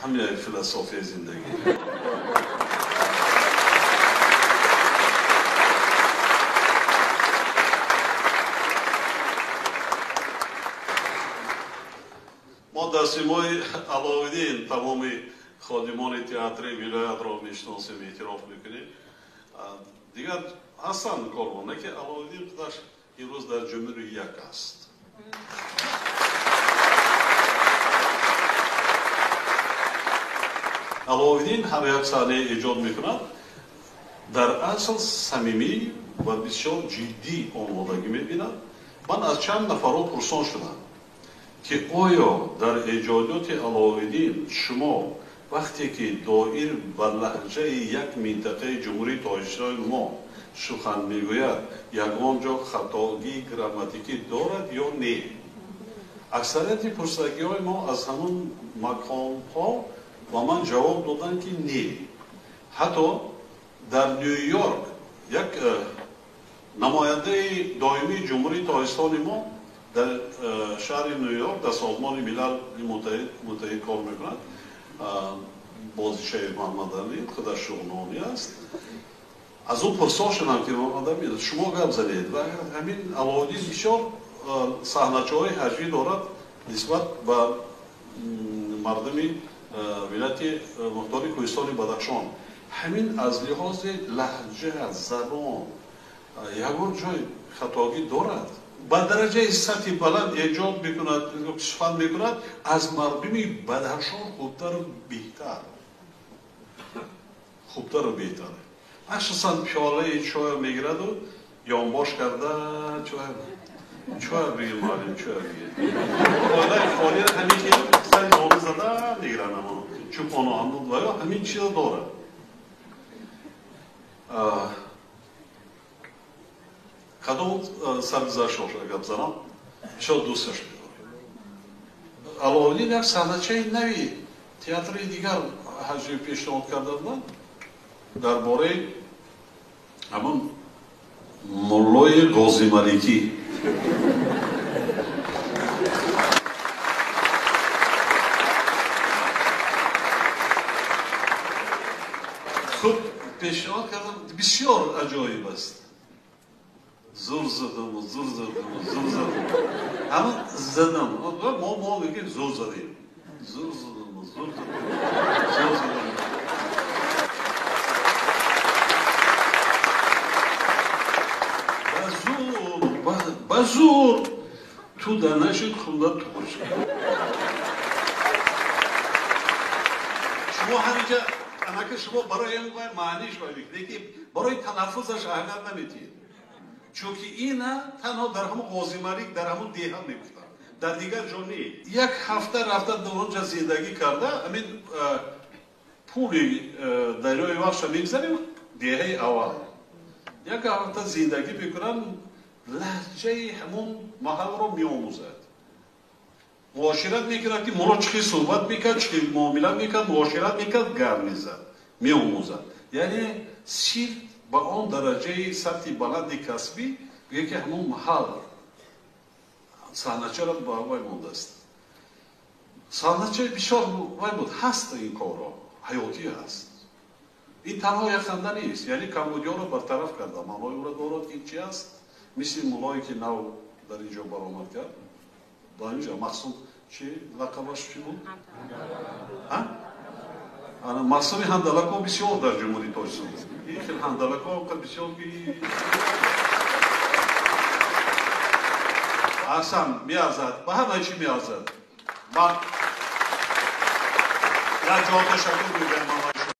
همین فلسفه زندگی. ما در سیمای علاوالدین تمام خادمان تئاتر ولایت را میشناسیم، اعتراف میکنیم. دیگر هستن کارمانده که علاوالدین پدرش امروز در جمهوری یک است. علاوالدین هر یک صحنه ایجاد میکند در اصل صمیمی و بسیار جدی آمادگی میبیند. من از چند نفرات پرسان شدم که آیا در ایجادات علاوالدین شما وقتی که دایر بر لهجه یک منطقه جمهوری تاجیکستان ما سخن میگوید یگانجا خطاگی گراماتیکی دارد یا نه؟ اکثریت پرسشگی های ما از همون مقام ها و من جواب دادن که نه. حتی در نیویورک یک نماینده دائمی جمهوری تاجیکستان ما در شهر نیویورک در سازمان ملل متحد کار میکند، بازیچه محمد علی خودش شغنانی است. از او پرسان شدم که محمد علی شما گپ زدید و همین علاوالدین بسیار صحنه‌چه های حجمی دارد نسبت به مردم ولایت مختار کوهستان بدخشان. همین از لحاظ لهجه زبان یگان جای خطاگی دارد. با درجه سطح بلند ایجاد میکند، سخن میکند از مردم بدخشان خوبتر و بهتره. مخصوصا پیاله چای میگیرد و یانباش کرده چای بگیر معلم چای بگیر. پیاله خالی همین که سر نامه زده میگیرن، اما چوپان و همون و یا همین چیز داره. کدام سرگذشت را گپ زنم شاید دوستش می‌دارم. علاوالدین یک صحنه‌چه نوی تئاتر دیگر حجمی پیشنهاد کرده بودند درباره همون مولای قاضی ملکی. خب پیشنهاد کردم بسیار عجایب است. زور زدم همون زدم ما بگیم زور زدیم با زور تو دانشت خونده تو خوش شما همینجا که شما برای این معنیش باید که برای تنفذش اهمیت نمیدید. چون که این تنها در همون قاضی ملک در همون دیه هم میگفتن، در دیگر جا نه. یک هفته رفته در اونجا زندگی کرده، همین پولی دریای وقت میگذاریم دیه اول یک هفته زندگی میکنن، لهجه همون محل رو میآموزد، معاشرت میکرد که مرا چی صحبت میکرد، چی معامله میکرد، معاشرت میکرد، گرم میزد، میآموزد. یعنی سیر با آن درجه سطح بلند کسبی بگه که همون محل صحنه‌چه را با وای مونده است. صحنه‌چه بسیار وای بود، هست این کارا حیاتی هست. این تنها یک خنده نیست، یعنی کمبودیا را برطرف کرده. معنای او را دارد که این چی است؟ مثل مولایی که نو در اینجا برآمد کرد، در اینجا مقصود چی؟ لقبش چی بود؟ مقصود هندلک ها بسیار در جمهوری تاجیکستان است. این خیلی هندلک ها بسیار که اصلا میارزد، به همه چی میارزد. من یک جا تشکر میگم